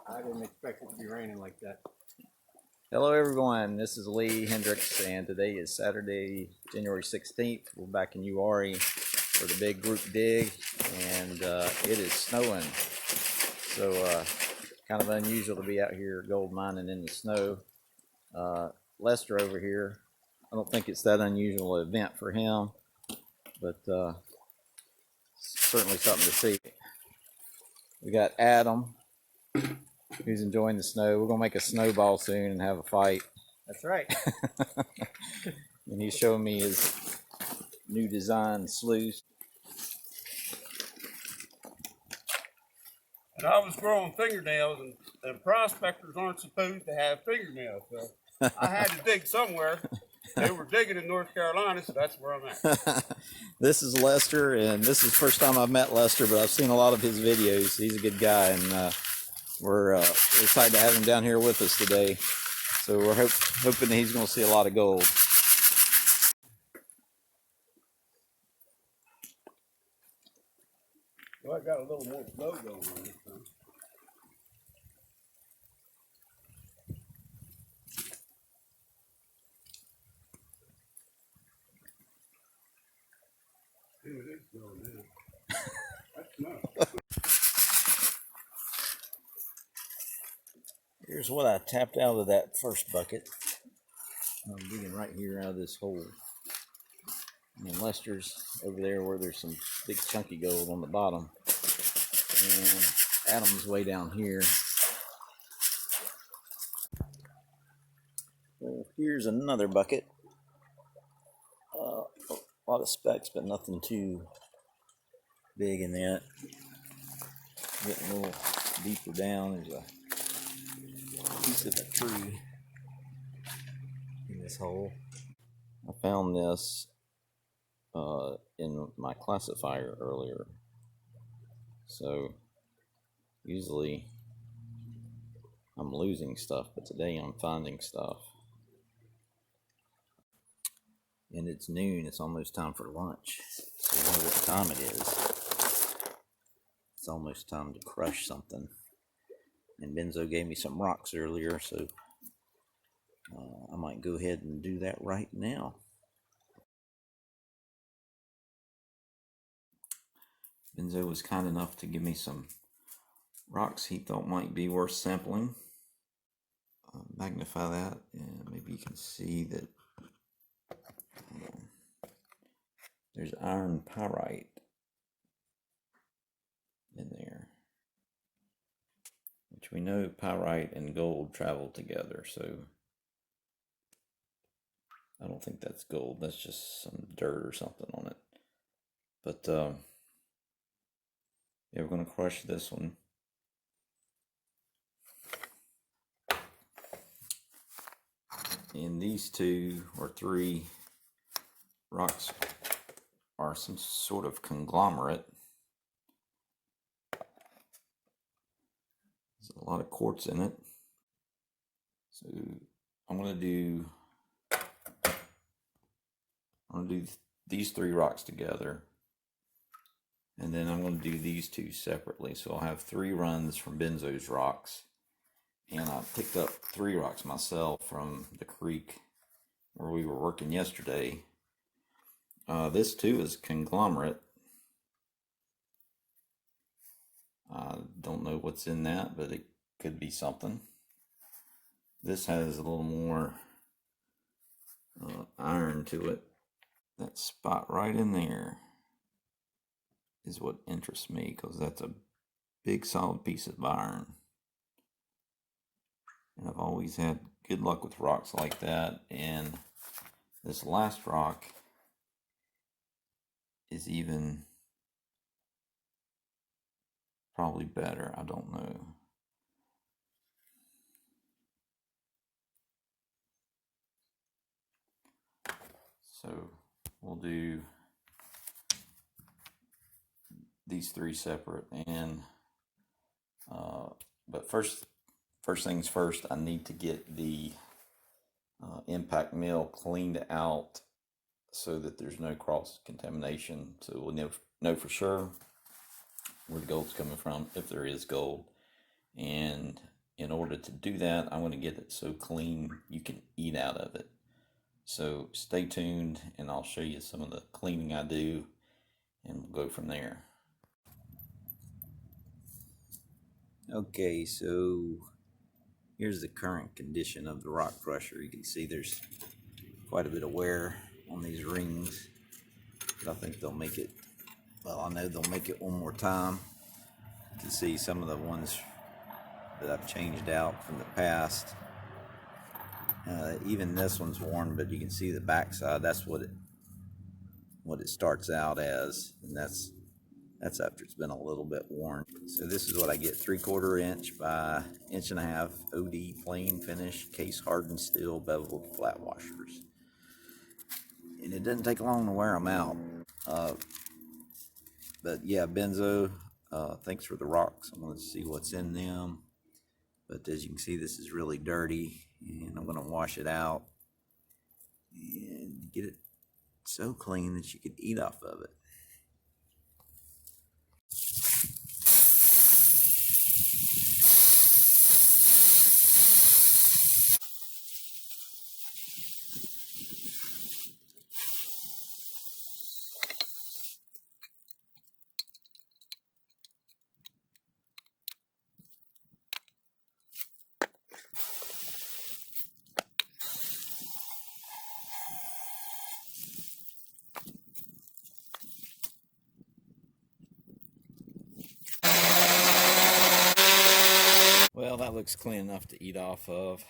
I didn't expect it to be raining like that. Hello everyone, this is Lee Hendricks and today is Saturday, January 16th. We're back in Uwharrie for the big group dig and it is snowing. So kind of unusual to be out here gold mining in the snow. Lester over here, I don't think it's that unusual event for him, but certainly something to see. We got Adam, who's enjoying the snow. We're gonna make a snowball soon and have a fight. That's right. And he's showing me his new design sluice. And I was growing fingernails, and prospectors aren't supposed to have fingernails, so I had to dig somewhere. They were digging in North Carolina, so that's where I'm at. This is Lester, and this is the first time I've met Lester, but I've seen a lot of his videos. He's a good guy, and we're excited to have him down here with us today. So we're hoping that he's going to see a lot of gold. Well, I got a little more flow going on this time. Dude, it's going down. That's nuts. Here's what I tapped out of that first bucket. I'm digging right here out of this hole. And Lester's over there where there's some big chunky gold on the bottom. And Adam's way down here. Well, here's another bucket. A lot of specks, but nothing too big in that. Getting a little deeper down. There's a piece of a tree in this hole. I found this in my classifier earlier. So usually I'm losing stuff, but today I'm finding stuff. And it's noon, it's almost time for lunch. So you know what time it is. It's almost time to crush something. And Benzo gave me some rocks earlier, so I might go ahead and do that right now. Benzo was kind enough to give me some rocks he thought might be worth sampling. Magnify that, and maybe you can see that there's iron pyrite in there, which we know pyrite and gold travel together, so I don't think that's gold. That's just some dirt or something on it. But yeah, we're going to crush this one. And these two or three rocks are some sort of conglomerate. There's a lot of quartz in it. So I'm going to do these three rocks together. And then I'm going to do these two separately. So I'll have 3 runs from Benzo's rocks. And I picked up 3 rocks myself from the creek where we were working yesterday. This too is conglomerate. I don't know what's in that, but it could be something. This has a little more iron to it. That spot right in there is what interests me, because that's a big solid piece of iron. And I've always had good luck with rocks like that, and this last rock is even probably better. I don't know. So we'll do these 3 separate, and but first things first, I need to get the impact mill cleaned out so that there's no cross contamination, so we'll know for sure where the gold's coming from, if there is gold. And in order to do that, I'm going to get it so clean you can eat out of it. So stay tuned and I'll show you some of the cleaning I do and we'll go from there. Okay, so here's the current condition of the rock crusher. You can see there's quite a bit of wear on these rings, but I think they'll make it, well, I know they'll make it one more time. You can see some of the ones that I've changed out from the past. Even this one's worn, but you can see the backside. That's what it starts out as, and that's after it's been a little bit worn. So this is what I get: 3/4 inch by 1.5 inch OD plain finish, case hardened steel beveled flat washers. And it doesn't take long to wear them out. But yeah, Benzo, thanks for the rocks. I'm going to see what's in them. But as you can see, this is really dirty, and I'm going to wash it out and get it so clean that you could eat off of it. Well, that looks clean enough to eat off of.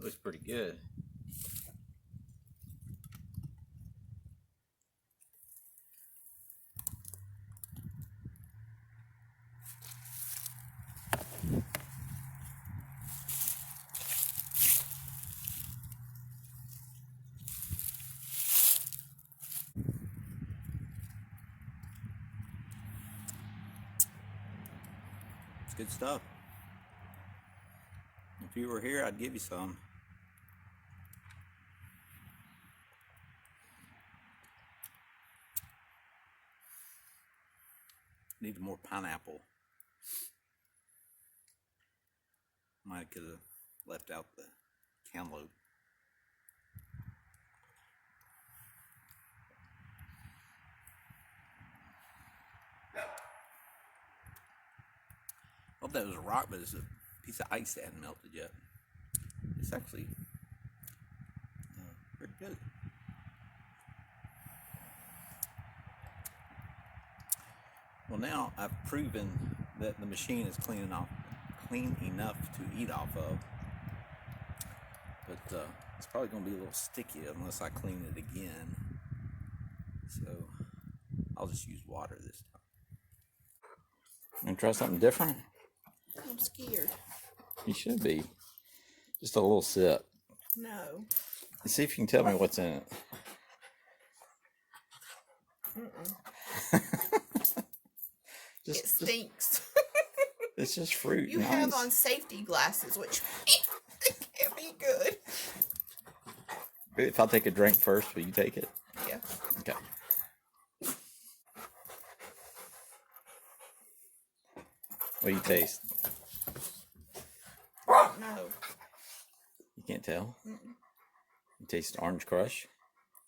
It looks pretty good. It's good stuff. If you were here, I'd give you some. Need more pineapple. Might could have left out the cantaloupe. I thought that was a rock, but it's a piece of ice that hadn't melted yet. It's actually pretty good. Well, now I've proven that the machine is clean enough to eat off of, but it's probably going to be a little sticky unless I clean it again. So I'll just use water this time. And try something different? I'm scared. You should be. Just a little sip. No. See if you can tell me what's in it. It stinks. It's just fruit. You have on safety glasses, which can't be good. If I'll take a drink first, will you take it? Yeah. Okay. What do you taste? No. You can't tell? You taste orange crush?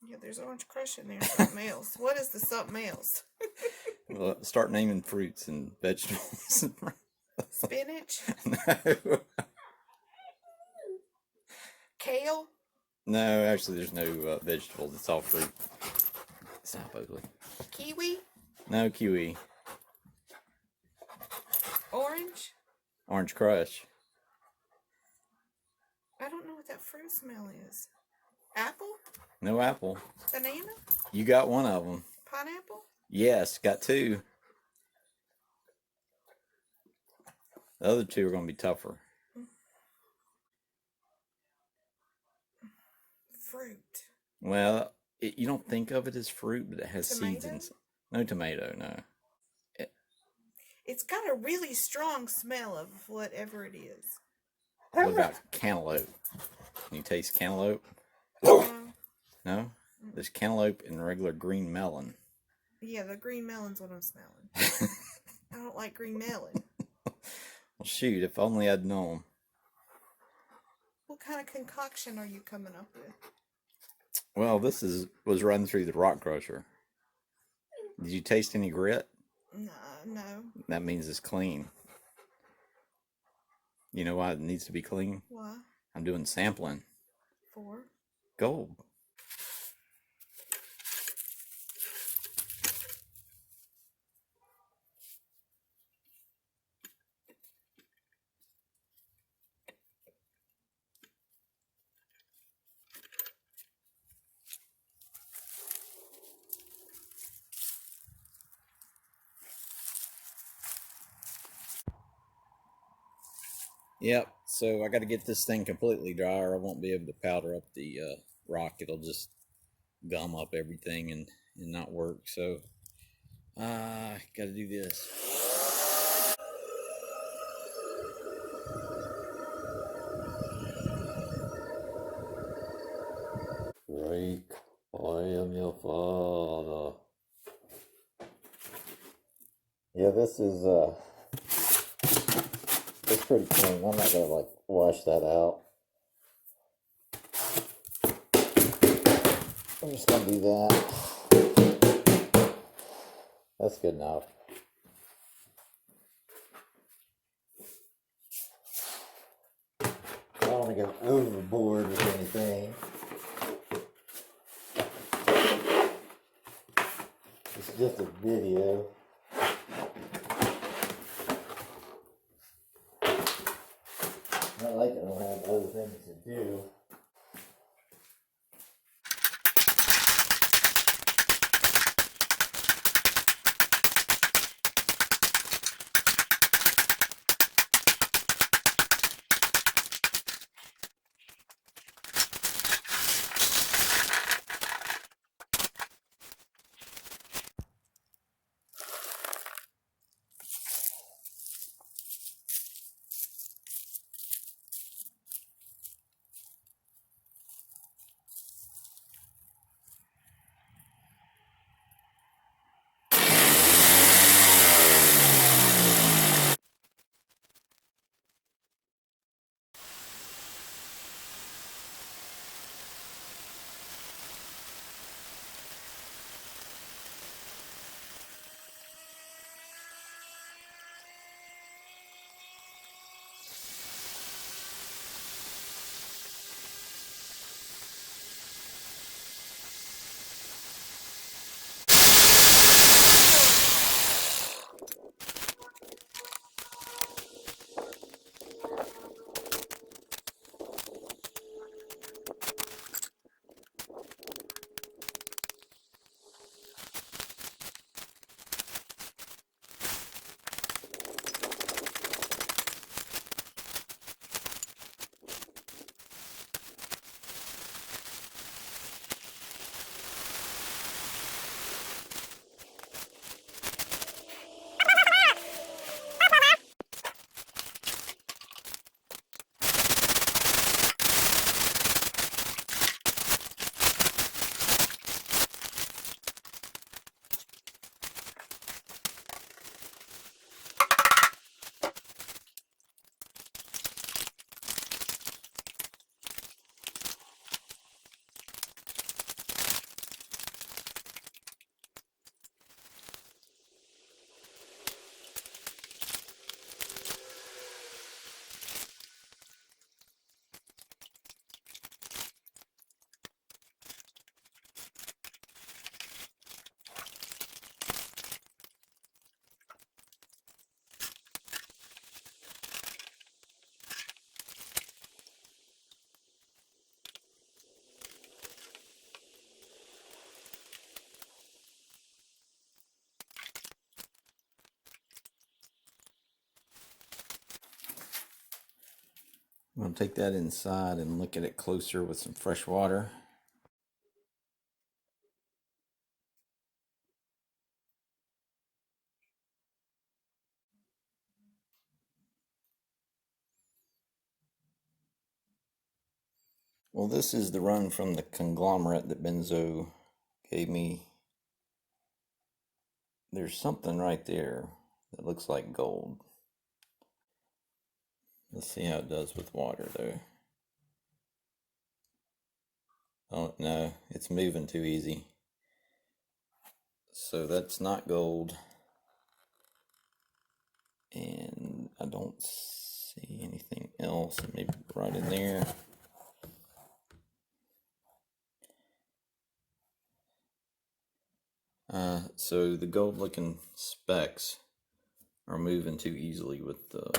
Yeah, there's orange crush in there. Something else. What is the something else? Well, start naming fruits and vegetables. Spinach? No. Kale? No, actually, there's no vegetables. It's all fruit. Stop ugly. Kiwi? No kiwi. Orange? Orange crush. I don't know what that fruit smell is. Apple? No apple. Banana? You got one of them. Pineapple? Yes, got two. The other two are going to be tougher. Fruit. Well, you don't think of it as fruit, but it has Tomato? seeds inside. No tomato, no. It's got a really strong smell of whatever it is. What about cantaloupe? Can you taste cantaloupe? No. No? There's cantaloupe and regular green melon. Yeah, the green melon's what I'm smelling. I don't like green melon. Well, shoot, if only I'd known. What kind of concoction are you coming up with? Well, this was run through the rock crusher. Did you taste any grit? No. That means it's clean. You know why it needs to be clean? Why? I'm doing sampling. For? Gold. Yep, so I got to get this thing completely dry or I won't be able to powder up the rock. It'll just gum up everything and not work. So I got to do this. Drake, I am your father. Yeah, this is it's pretty clean. I'm not gonna like wash that out. I'm just gonna do that. That's good enough. I don't want to go overboard with anything. It's just a video. Not like I don't have other things to do. I'm going to take that inside and look at it closer with some fresh water. Well, this is the run from the conglomerate that Benzo gave me. There's something right there that looks like gold. Let's see how it does with water, though. Oh, no, it's moving too easy. So that's not gold. And I don't see anything else. Maybe right in there. So the gold looking specks are moving too easily with the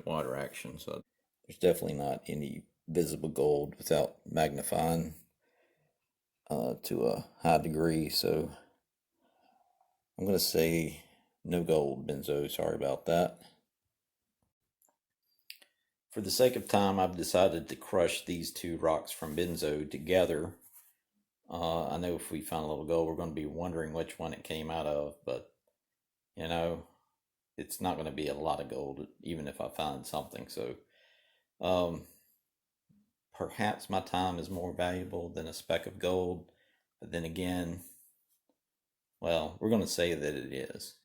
water action. So there's definitely not any visible gold without magnifying to a high degree. So I'm going to say no gold, Benzo. Sorry about that. For the sake of time, I've decided to crush these two rocks from Benzo together. I know if we find a little gold, we're going to be wondering which one it came out of, but, you know, it's not going to be a lot of gold, even if I find something. So, perhaps my time is more valuable than a speck of gold, but then again, well, we're going to say that it is.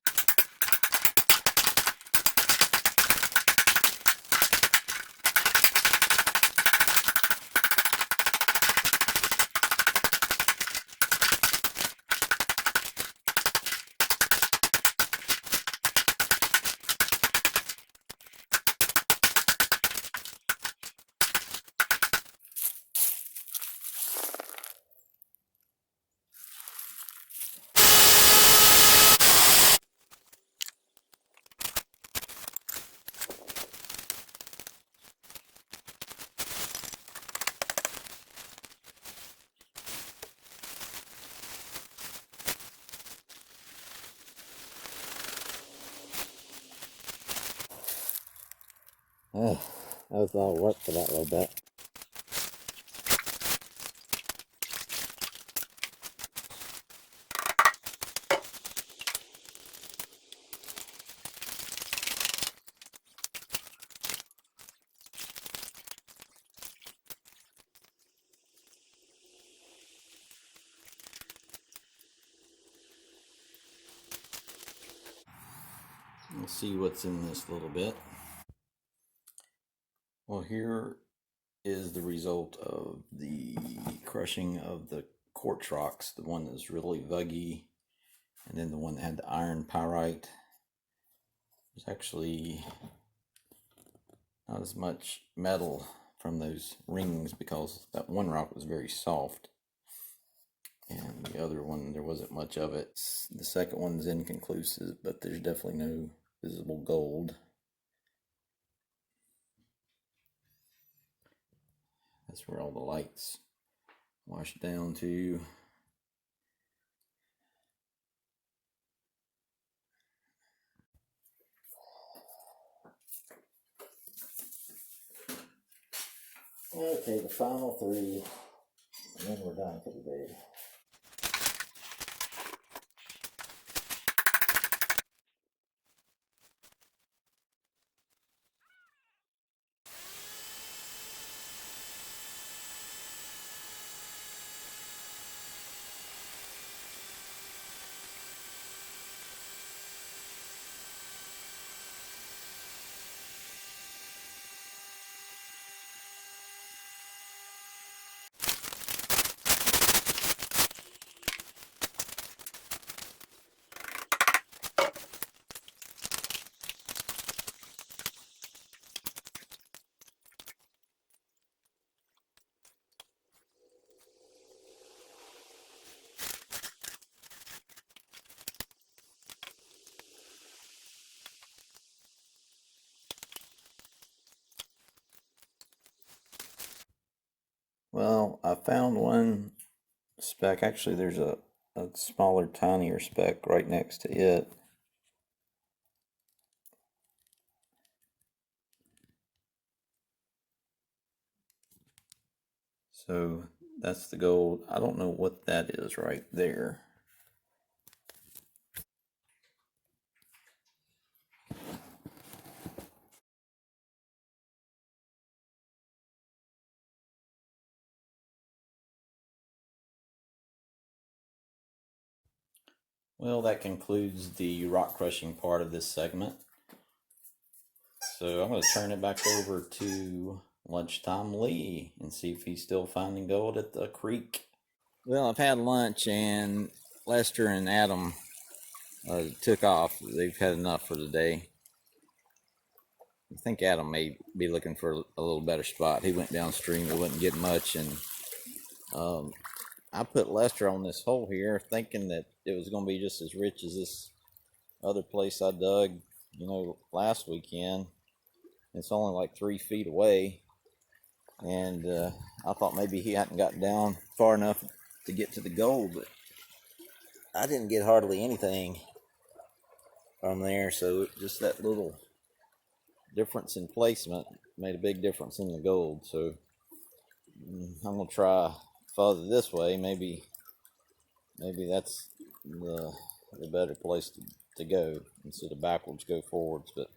Oh, that was a lot of work for that little bit. We'll see what's in this little bit. Well, here is the result of the crushing of the quartz rocks. The one that's really vuggy, and then the one that had the iron pyrite. There's actually not as much metal from those rings because that one rock was very soft, and the other one there wasn't much of it. The second one's inconclusive, but there's definitely no visible gold. That's where all the lights wash down to. Okay, the final three, and then we're done for the day. Well, I found one speck. Actually, there's a smaller, tinier speck right next to it. So that's the gold. I don't know what that is right there. Well, that concludes the rock crushing part of this segment. So I'm going to turn it back over to Lunchtime Lee and see if he's still finding gold at the creek. Well, I've had lunch and Lester and Adam took off. They've had enough for the day. I think Adam may be looking for a little better spot. He went downstream. He wouldn't get much, and I put Lester on this hole here thinking that it was going to be just as rich as this other place I dug, last weekend. It's only like 3 feet away, and I thought maybe he hadn't gotten down far enough to get to the gold, but I didn't get hardly anything from there, so just that little difference in placement made a big difference in the gold. So I'm going to try further this way. Maybe that's the better place to go. Instead of backwards, go forwards. But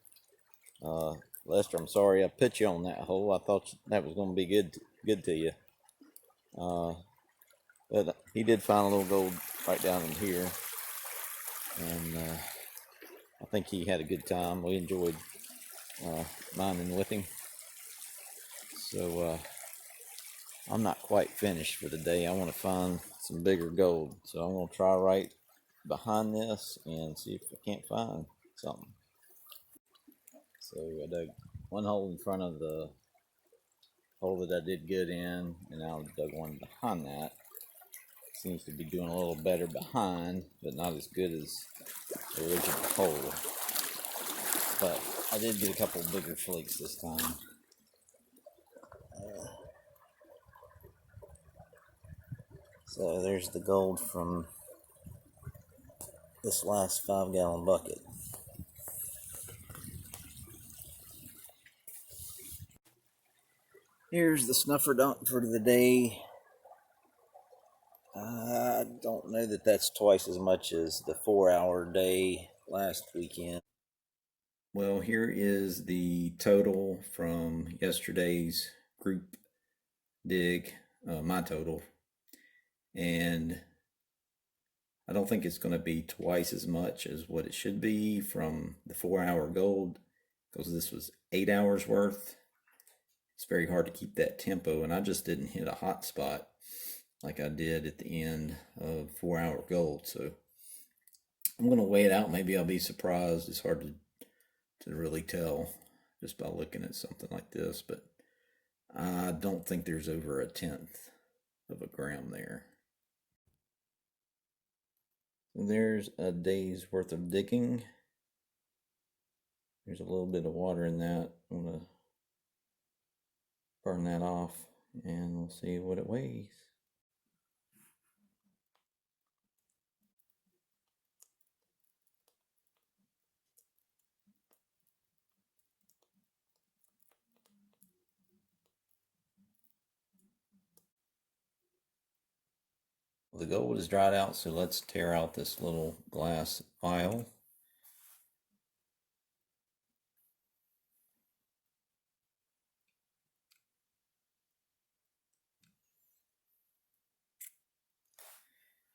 Lester, I'm sorry I put you on that hole. I thought that was going to be good to you. But he did find a little gold right down in here, and I think he had a good time. We enjoyed mining with him. So I'm not quite finished for the day. I want to find some bigger gold, so I'm going to try right behind this and see if I can't find something. So I dug one hole in front of the hole that I did good in, and now I dug one behind that. Seems to be doing a little better behind, but not as good as the original hole. But I did get a couple bigger flakes this time. So there's the gold from this last 5-gallon bucket. Here's the snuffer dump for the day. I don't know that that's twice as much as the 4-hour day last weekend. Well, here is the total from yesterday's group dig, my total. And I don't think it's going to be twice as much as what it should be from the 4-hour gold, because this was 8 hours worth. It's very hard to keep that tempo, and I just didn't hit a hot spot like I did at the end of 4-hour gold. So I'm going to weigh it out. Maybe I'll be surprised. It's hard to really tell just by looking at something like this, but I don't think there's over 1/10 of a gram there. So there's a day's worth of digging. There's a little bit of water in that. I'm going to burn that off and we'll see what it weighs. The gold is dried out, so let's tear out this little glass vial.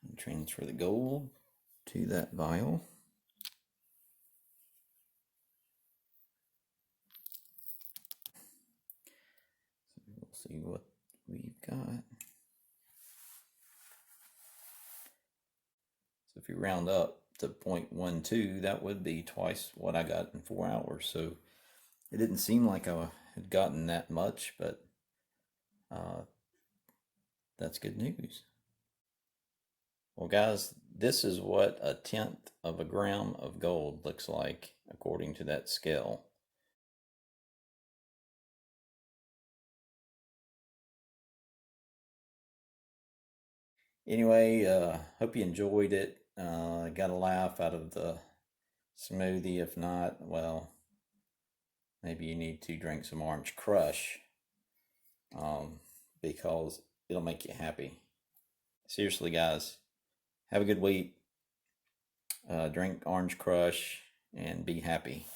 And transfer the gold to that vial. So we'll see what we've got. So if you round up to 0.12, that would be twice what I got in 4 hours. So it didn't seem like I had gotten that much, but that's good news. Well, guys, this is what 1/10 of a gram of gold looks like according to that scale. Anyway, hope you enjoyed it. Got a laugh out of the smoothie. If not, well, maybe you need to drink some orange crush, because it'll make you happy. Seriously, guys, have a good week. Drink Orange Crush and be happy.